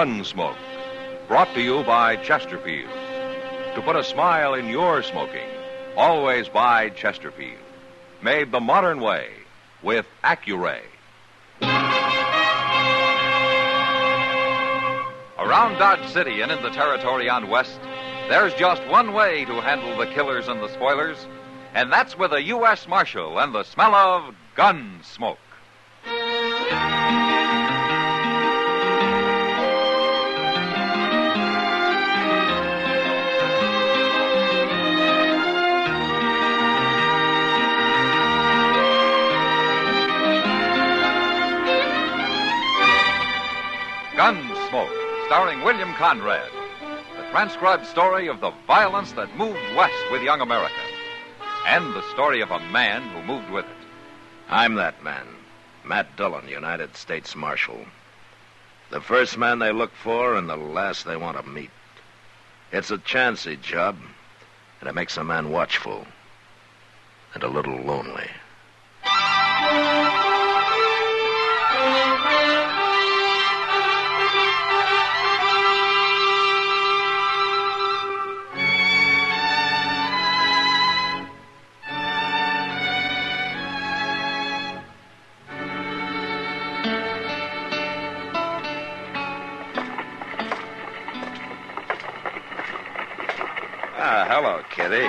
Gunsmoke, brought to you by Chesterfield. To put a smile in your smoking, always buy Chesterfield. Made the modern way with Accuray. Around Dodge City and in the territory on West, there's just one way to handle the killers and the spoilers, and that's with a U.S. Marshal and the smell of Gunsmoke. Gunsmoke, starring William Conrad. The transcribed story of the violence that moved west with young America. And the story of a man who moved with it. I'm that man, Matt Dillon, United States Marshal. The first man they look for and the last they want to meet. It's a chancy job, and it makes a man watchful and a little lonely. Hello, Kitty.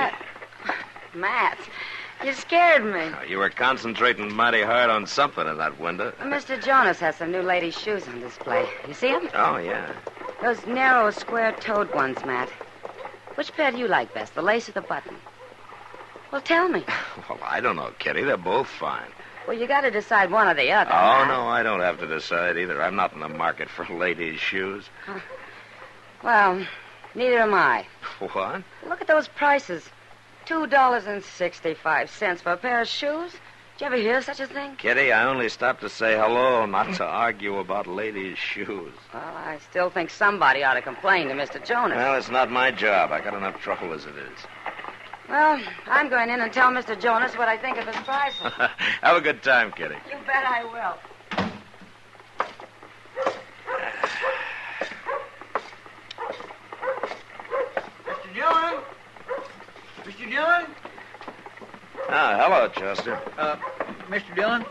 Matt, you scared me. You were concentrating mighty hard on something in that window. Mr. Jonas has some new ladies' shoes on display. You see them? Oh, yeah. Those narrow, square-toed ones, Matt. Which pair do you like best, the lace or the button? Well, tell me. Well, I don't know, Kitty. They're both fine. Well, you got to decide one or the other. Oh, Matt. no, I don't have to decide either. I'm not in the market for ladies' shoes. Well, neither am I. What? Look at those prices. $2.65 for a pair of shoes. Did you ever hear of such a thing? Kitty, I only stopped to say hello, not to argue about ladies' shoes. Well, I still think somebody ought to complain to Mr. Jonas. Well, it's not my job. I got enough trouble as it is. Well, I'm going in and tell Mr. Jonas what I think of his prices. Have a good time, Kitty. You bet I will. Mr. Dillon? Mr. Dillon? Hello, Chester. Mr. Dillon,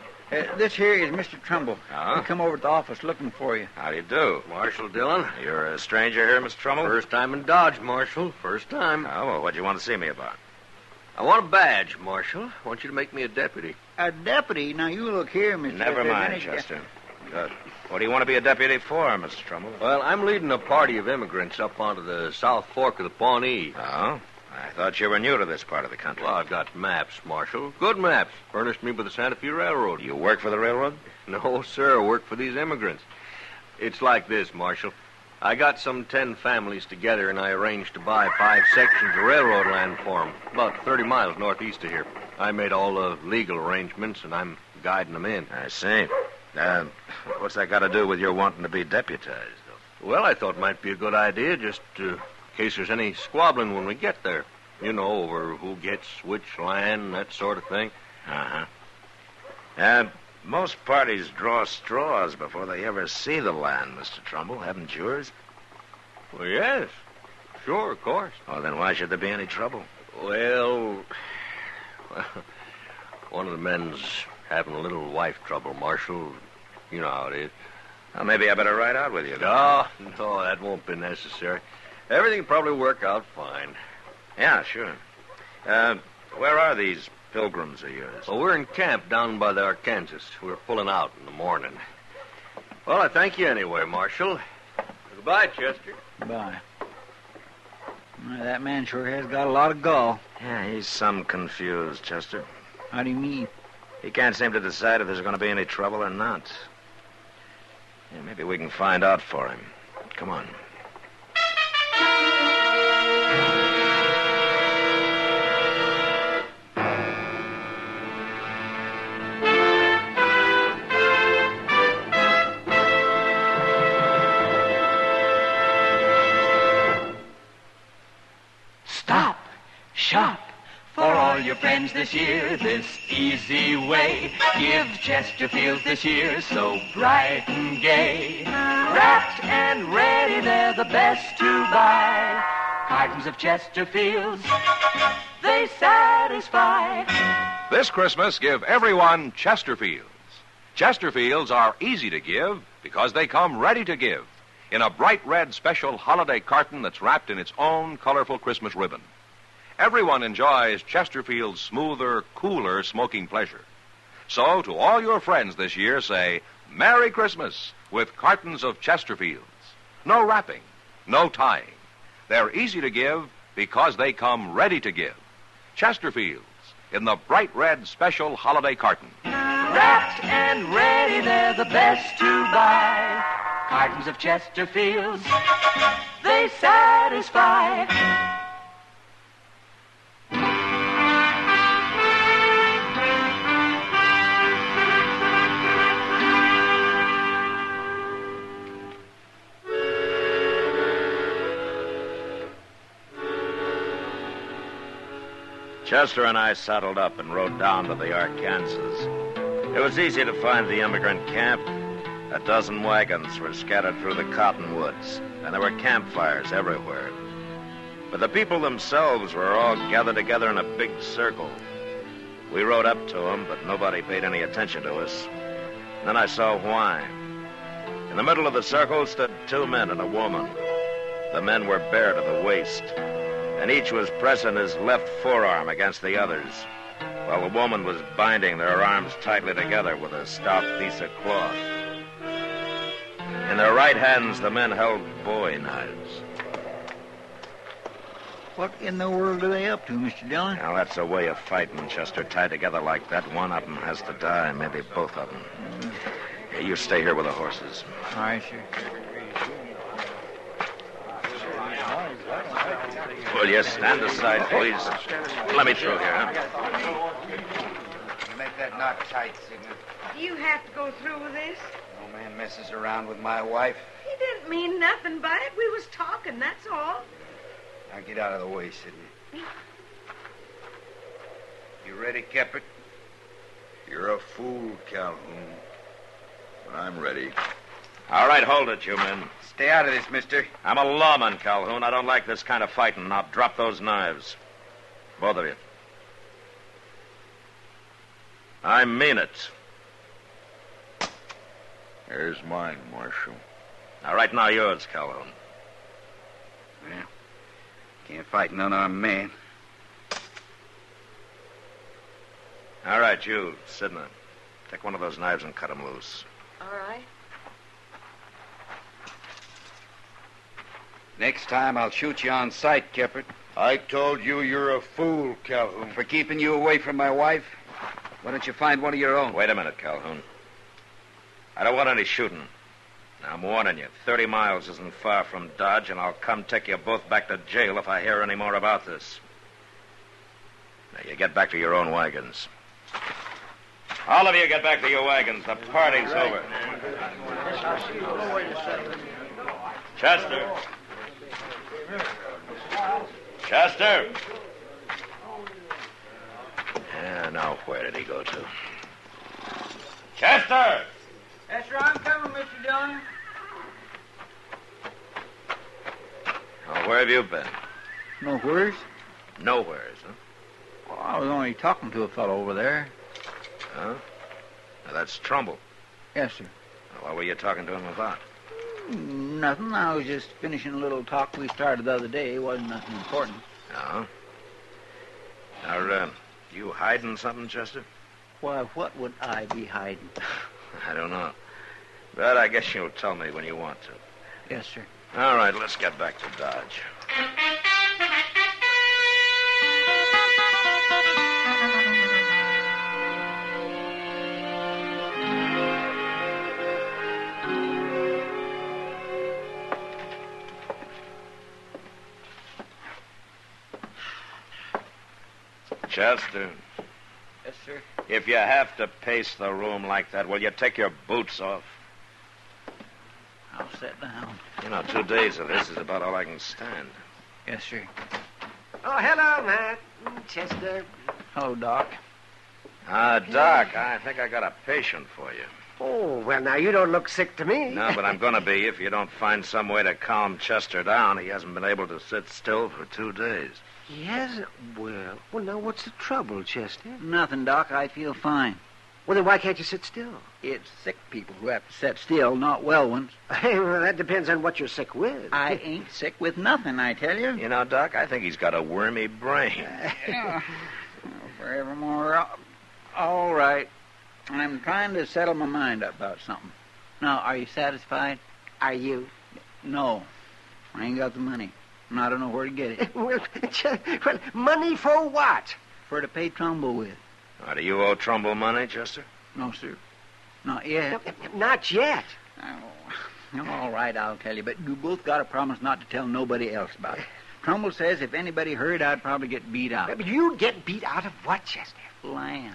this here is Mr. Trumble. Uh-huh. He come over to the office looking for you. How do you do? Marshal Dillon. You're a stranger here, Mr. Trumbull? First time in Dodge, Marshal. First time. Oh, well, what do you want to see me about? I want a badge, Marshal. I want you to make me a deputy. A deputy? Now, you look here, Mr. Never mind, Chester. Good. What do you want to be a deputy for, Mr. Trumbull? Well, I'm leading a party of immigrants up onto the South Fork of the Pawnee. Oh? I thought you were new to this part of the country. Well, I've got maps, Marshal. Good maps. Furnished me by the Santa Fe Railroad. You work for the railroad? No, sir. I work for these immigrants. It's like this, Marshal. I got some 10 families together, and I arranged to buy 5 sections of railroad land for them, about 30 miles northeast of here. I made all the legal arrangements, and I'm guiding them in. I see. What's that got to do with your wanting to be deputized, though? Well, I thought it might be a good idea, just in case there's any squabbling when we get there. You know, over who gets which land, that sort of thing. Uh-huh. Most parties draw straws before they ever see the land, Mr. Trumbull. Haven't yours? Well, yes. Sure, of course. Oh, then why should there be any trouble? Well, one of the men's having a little wife trouble, Marshal. You know how it is. Well, maybe I better ride out with you, then. No, that won't be necessary. Everything will probably work out fine. Yeah, sure. Where are these pilgrims of yours? Well, we're in camp down by the Arkansas. We're pulling out in the morning. Well, I thank you anyway, Marshal. Goodbye, Chester. Bye. Well, that man sure has got a lot of gall. Yeah, he's some confused, Chester. How do you mean? He can't seem to decide if there's going to be any trouble or not. Yeah, maybe we can find out for him. Come on. Stop, shop, For all your friends this year, this easy way. Give Chesterfields this year so bright and gay. Wrapped and ready, they're the best to buy. Cartons of Chesterfields, they satisfy. This Christmas, give everyone Chesterfields. Chesterfields are easy to give because they come ready to give in a bright red special holiday carton that's wrapped in its own colorful Christmas ribbon. Everyone enjoys Chesterfield's smoother, cooler smoking pleasure. So, to all your friends this year, say, Merry Christmas with cartons of Chesterfields. No wrapping, no tying. They're easy to give because they come ready to give. Chesterfields in the bright red special holiday carton. Wrapped and ready, they're the best to buy. Cartons of Chesterfields, they satisfy. Chester and I saddled up and rode down to the Arkansas. It was easy to find the immigrant camp. A dozen wagons were scattered through the cottonwoods, and there were campfires everywhere. But the people themselves were all gathered together in a big circle. We rode up to them, but nobody paid any attention to us. And then I saw why. In the middle of the circle stood two men and a woman. The men were bare to the waist, and each was pressing his left forearm against the other's, while the woman was binding their arms tightly together with a stout piece of cloth. In their right hands, the men held bowie knives. What in the world are they up to, Mr. Dillon? Now, that's a way of fighting, Chester. Tied together like that, one of them has to die, maybe both of them. Hey, you stay here with the horses. All right, sir. Will you stand aside, please? Let me through here, huh? Make that knot tight, Sigmund. Do you have to go through with this? No man messes around with my wife. He didn't mean nothing by it. We was talking, that's all. Now get out of the way, Sidney. You ready, Keppert? You're a fool, Calhoun. But I'm ready. All right, hold it, you men. Stay out of this, mister. I'm a lawman, Calhoun. I don't like this kind of fighting. Now drop those knives. Both of you. I mean it. Here's mine, Marshal. All right, now yours, Calhoun. Well, can't fight an unarmed man. All right, you, Sidney. Take one of those knives and cut him loose. All right. Next time, I'll shoot you on sight, Keppert. I told you you're a fool, Calhoun. For keeping you away from my wife? Why don't you find one of your own? Wait a minute, Calhoun. I don't want any shooting. Now, I'm warning you. 30 miles isn't far from Dodge, and I'll come take you both back to jail if I hear any more about this. Now, you get back to your own wagons. All of you get back to your wagons. The party's over. Chester. Chester. Yeah, now where did he go to? Chester! Yes, sir, I'm coming, Mr. Dillon. Now, where have you been? Nowheres? Nowheres, huh? Well, I was only talking to a fellow over there. Huh? Now, that's Trumble. Yes, sir. Now, what were you talking to him about? Nothing. I was just finishing a little talk we started the other day. It wasn't nothing important. No? Now, you hiding something, Chester? Why, what would I be hiding? I don't know. But I guess you'll tell me when you want to. Yes, sir. All right, let's get back to Dodge. Chester. Yes, sir. If you have to pace the room like that, will you take your boots off? I'll sit down. 2 days of this is about all I can stand. Yes, sir. Oh, hello, Matt. Chester. Hello, Doc. Doc, I think I got a patient for you. Oh, well, now, you don't look sick to me. No, but I'm going to be if you don't find some way to calm Chester down. He hasn't been able to sit still for 2 days. He hasn't? Well, now, what's the trouble, Chester? Nothing, Doc. I feel fine. Well, then why can't you sit still? It's sick people who have to sit still, not well ones. Hey, well, that depends on what you're sick with. I ain't sick with nothing, I tell you. You know, Doc, I think he's got a wormy brain. Forevermore. All right. I'm trying to settle my mind up about something. Now, are you satisfied? Are you? No. I ain't got the money. And I don't know where to get it. Well, money for what? For to pay Trumble with. Do you owe Trumble money, Chester? No, sir. Not yet. Not yet. Oh, all right, I'll tell you. But you both got to promise not to tell nobody else about it. Trumble says if anybody heard, I'd probably get beat out. But you'd get beat out of what, Chester? Land.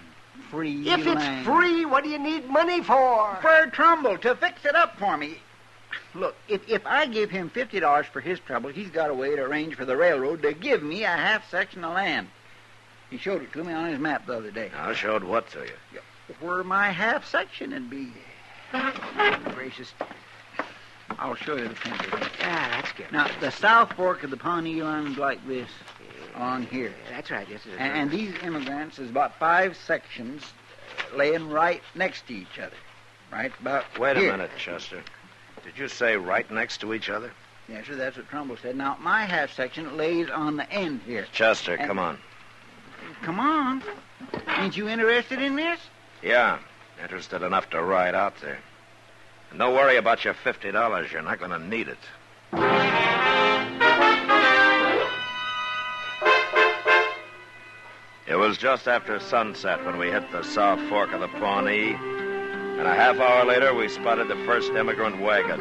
Free If land. it's free, what do you need money for? For Trumble, to fix it up for me. Look, if I give him $50 for his trouble, he's got a way to arrange for the railroad to give me a half section of land. He showed it to me on his map the other day. I showed what to you? Where my half section would be. Gracious. I'll show you the picture. That's good. Now, the South Fork of the Pawnee runs like this on here. That's right, yes, it is. And these immigrants is about 5 sections laying right next to each other. Right about Wait a here. minute, Chester. Did you say right next to each other? Yes, sir, that's what Trumble said. Now, my half section lays on the end here. Chester, come on. Come on. Ain't you interested in this? Yeah, interested enough to ride out there. And don't worry about your $50. You're not going to need it. It was just after sunset when we hit the South Fork of the Pawnee, and a half hour later we spotted the first immigrant wagon.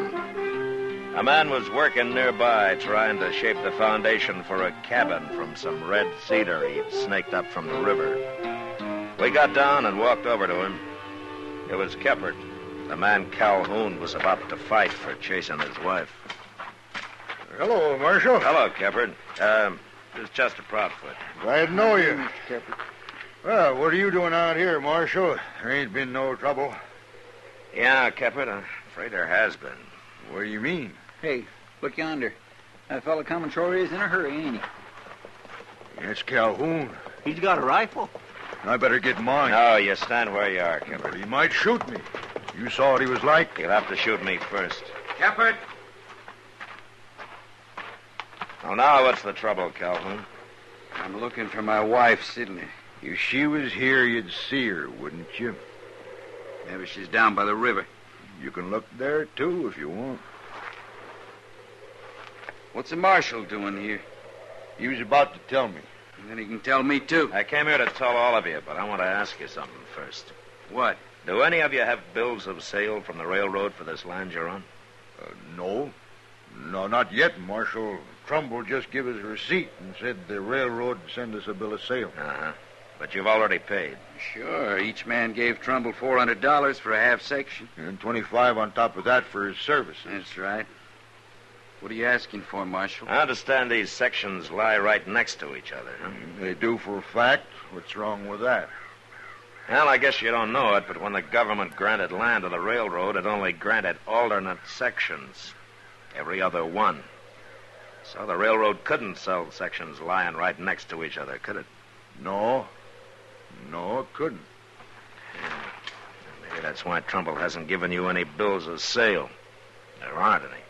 A man was working nearby trying to shape the foundation for a cabin from some red cedar he'd snaked up from the river. We got down and walked over to him. It was Keppert, the man Calhoun was about to fight for chasing his wife. Hello, Marshal. Hello, Keppert. This is Chester Proudfoot. Glad to know you. Well, what are you doing out here, Marshal? There ain't been no trouble. Yeah, Keppert, I'm afraid there has been. What do you mean? Hey, look yonder. That fella coming sure is in a hurry, ain't he? It's Calhoun. He's got a rifle. I better get mine. No, you stand where you are, Keppert. But he might shoot me. You saw what he was like? You'll have to shoot me first. Keppert. Oh, now what's the trouble, Calhoun? I'm looking for my wife, Sidney. If she was here, you'd see her, wouldn't you? Maybe she's down by the river. You can look there, too, if you want. What's the marshal doing here? He was about to tell me. And then he can tell me, too. I came here to tell all of you, but I want to ask you something first. What? Do any of you have bills of sale from the railroad for this land you're on? No. No, not yet, Marshal. Trumble just gave us a receipt and said the railroad would send us a bill of sale. Uh-huh. But you've already paid. Sure. Each man gave Trumble $400 for a half section. And $25 on top of that for his services. That's right. What are you asking for, Marshal? I understand these sections lie right next to each other, huh? They do for a fact. What's wrong with that? Well, I guess you don't know it, but when the government granted land to the railroad, it only granted alternate sections. Every other one. So the railroad couldn't sell sections lying right next to each other, could it? No. No, it couldn't. Maybe that's why Trumble hasn't given you any bills of sale. There aren't any.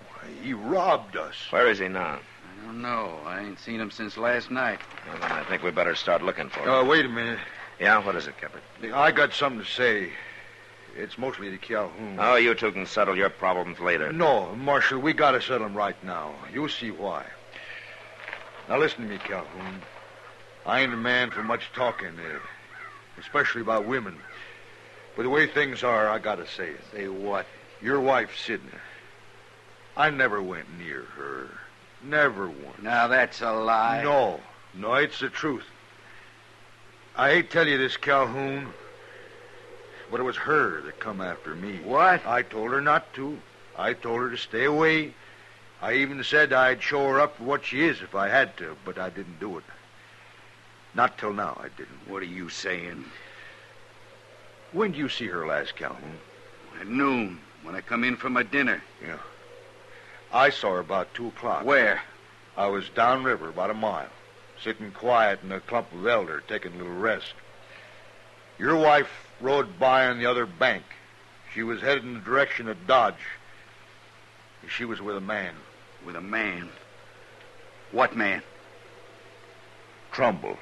Why, he robbed us. Where is he now? I don't know. I ain't seen him since last night. Well, then I think we better start looking for him. Wait a minute. Yeah, what is it, Keppert? I got something to say. It's mostly to Calhoun. Oh, you two can settle your problems later. No, Marshal, we gotta settle them right now. You'll see why. Now listen to me, Calhoun. I ain't a man for much talking, especially about women. But the way things are, I gotta say it. Say what? Your wife, Sidney. I never went near her. Never once. Now, that's a lie. No, it's the truth. I hate to tell you this, Calhoun, but it was her that come after me. What? I told her not to. I told her to stay away. I even said I'd show her up for what she is if I had to, but I didn't do it. Not till now, I didn't. What are you saying? When did you see her last, Calhoun? At noon, when I come in from my dinner. Yeah. I saw her about 2 o'clock. Where? I was downriver about a mile, sitting quiet in a clump of elder, taking a little rest. Your wife rode by on the other bank. She was headed in the direction of Dodge. She was with a man. With a man? What man? Trumble.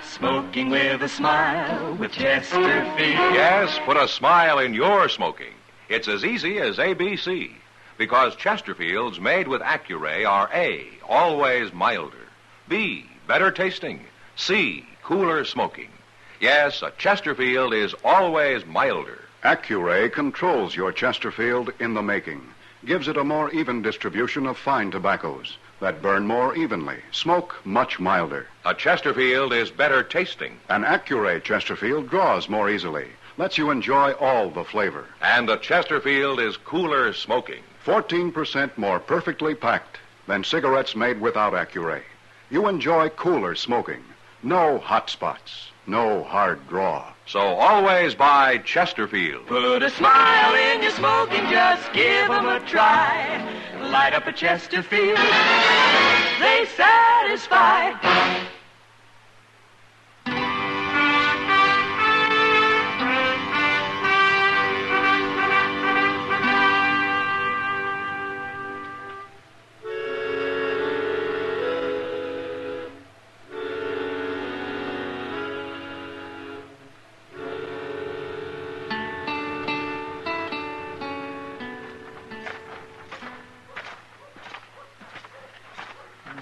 Smoking with a smile with Chesterfield. Yes, put a smile in your smoking. It's as easy as ABC. Because Chesterfields made with Accuray are A, always milder. B, better tasting. C, cooler smoking. Yes, a Chesterfield is always milder. Accuray controls your Chesterfield in the making. Gives it a more even distribution of fine tobaccos that burn more evenly, smoke much milder. A Chesterfield is better tasting. An Accuray Chesterfield draws more easily, lets you enjoy all the flavor. And a Chesterfield is cooler smoking. 14% more perfectly packed than cigarettes made without Accuray. You enjoy cooler smoking. No hot spots, no hard draw. So always buy Chesterfield. Put a smile in your smoking, just give 'em a try. Light up a Chesterfield, they satisfy.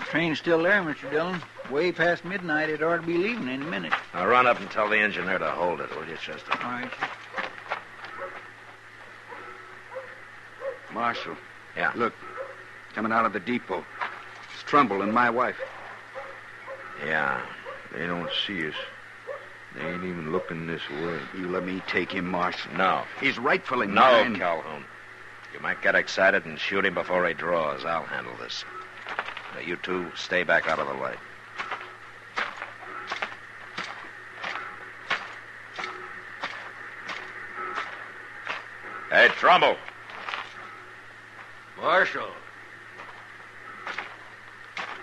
Train's still there, Mr. Dillon. Way past midnight. It ought to be leaving in a minute. Now run up and tell the engineer to hold it, will you, Chester? All right. Marshal. Yeah. Look, coming out of the depot. It's Trumble and my wife. Yeah. They don't see us. They ain't even looking this way. You let me take him, Marshal. No. He's rightfully No, mine. Calhoun. You might get excited and shoot him before he draws. I'll handle this. Now, you two stay back out of the light. Hey, Trumble. Marshal.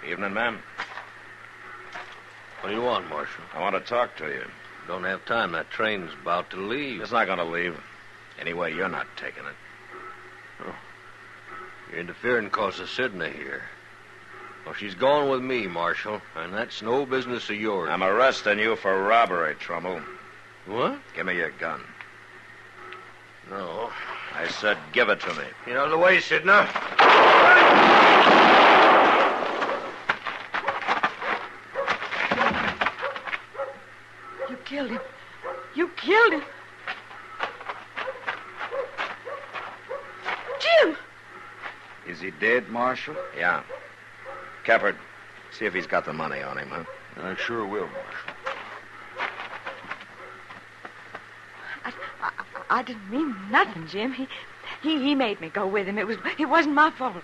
Evening, ma'am. What do you want, Marshal? I want to talk to you. Don't have time. That train's about to leave. It's not going to leave. Anyway, you're not taking it. Oh. You're interfering because of Sidney here. Well, she's going with me, Marshal, and that's no business of yours. I'm arresting you for robbery, Trumble. What? Give me your gun. No. I said give it to me. Get out of the way, Sidney. You killed him. You killed him. Jim! Is he dead, Marshal? Yeah. Keppard, see if he's got the money on him, huh? I sure will, Marshal. I didn't mean nothing, Jim. He made me go with him. It wasn't my fault.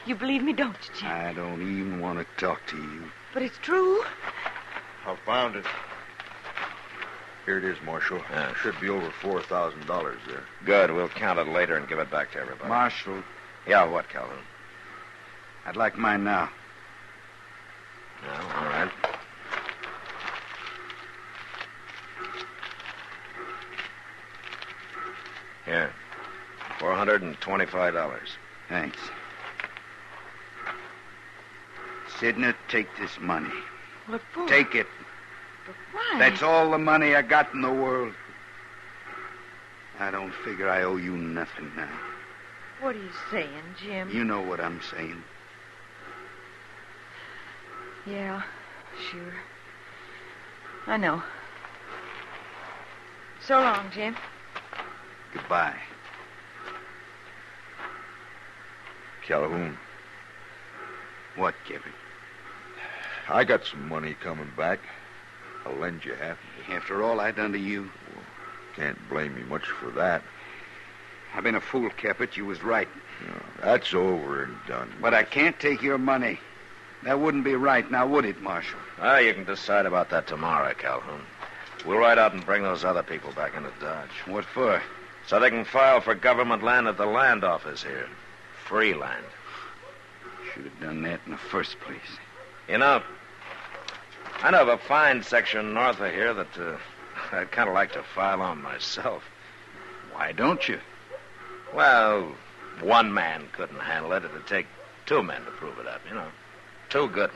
You believe me, don't you, Jim? I don't even want to talk to you. But it's true. I found it. Here it is, Marshal. Yeah. Should be over $4,000 there. Good. We'll count it later and give it back to everybody. Marshal, Yeah, what, Calhoun? I'd like mine now. No, all right. Here. $425. Thanks. Sidney, take this money. What for? Take it. But why? That's all the money I got in the world. I don't figure I owe you nothing now. What are you saying, Jim? You know what I'm saying. Yeah, sure. I know. So long, Jim. Goodbye. Calhoun, What, Gibbon? I got some money coming back. I'll lend you half of it. After all I done to you? Can't blame me much for that. I've been a fool, Caput. You was right. No, that's over and done. But I can't take your money. That wouldn't be right, now would it, Marshal? Ah, you can decide about that tomorrow, Calhoun. We'll ride out and bring those other people back into Dodge. What for? So they can file for government land at the land office here. Free land. Should have done that in the first place. You know, I know of a fine section north of here that I'd kind of like to file on myself. Why don't you? Well, one man couldn't handle it. It'd take two men to prove it up, you know. Two good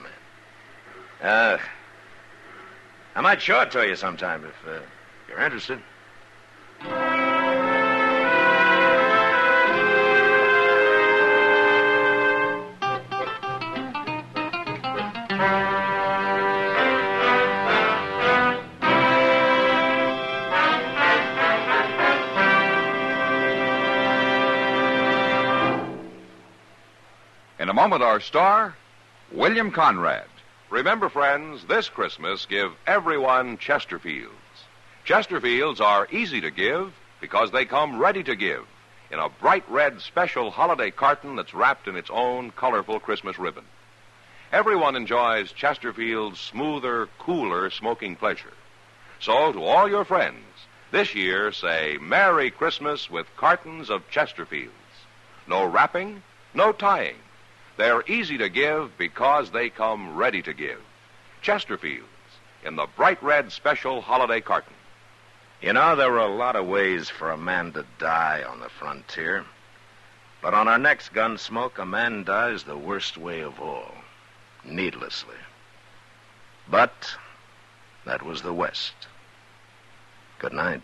men. I might show it to you sometime if you're interested. In a moment, our star, William Conrad. Remember, friends, this Christmas, give everyone Chesterfields. Chesterfields are easy to give because they come ready to give in a bright red special holiday carton that's wrapped in its own colorful Christmas ribbon. Everyone enjoys Chesterfield's smoother, cooler smoking pleasure. So, to all your friends, this year say Merry Christmas with cartons of Chesterfields. No wrapping, no tying. They're easy to give because they come ready to give. Chesterfields in the bright red special holiday carton. You know, there were a lot of ways for a man to die on the frontier. But on our next Gunsmoke, a man dies the worst way of all. Needlessly. But that was the West. Good night.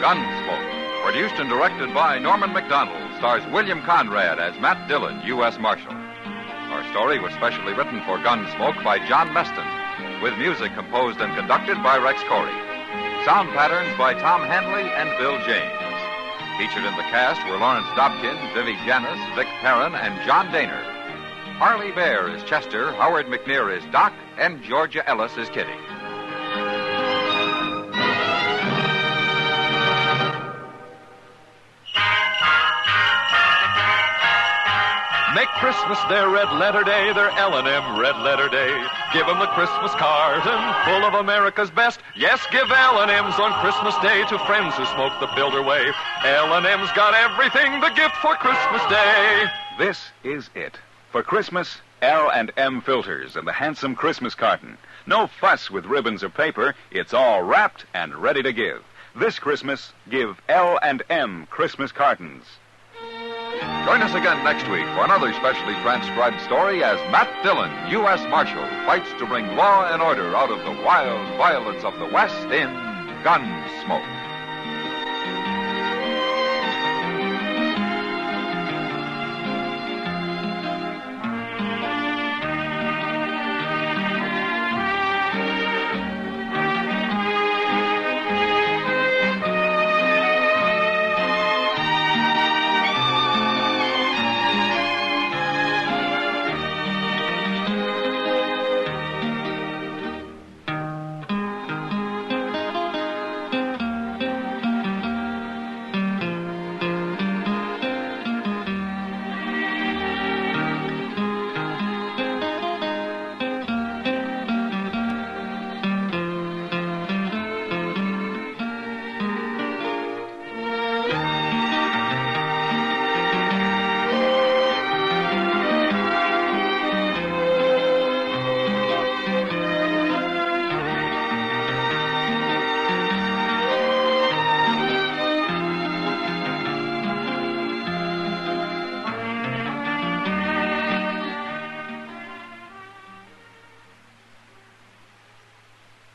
Gunsmoke, produced and directed by Norman McDonald, stars William Conrad as Matt Dillon, U.S. Marshal. Our story was specially written for Gunsmoke by John Meston, with music composed and conducted by Rex Corey. Sound patterns by Tom Hanley and Bill James. Featured in the cast were Lawrence Dobkin, Vivi Janis, Vic Perrin, and John Daner. Harley Bear is Chester, Howard McNear is Doc, and Georgia Ellis is Kitty. Make Christmas their red letter day, their L&M red letter day. Give 'em the Christmas carton full of America's best. Yes, give L&M's on Christmas Day to friends who smoke the Builder way. L&M's got everything, the gift for Christmas Day. This is it. For Christmas, L&M filters and the handsome Christmas carton. No fuss with ribbons or paper. It's all wrapped and ready to give. This Christmas, give L&M Christmas cartons. Join us again next week for another specially transcribed story as Matt Dillon, U.S. Marshal, fights to bring law and order out of the wild violence of the West in Gunsmoke.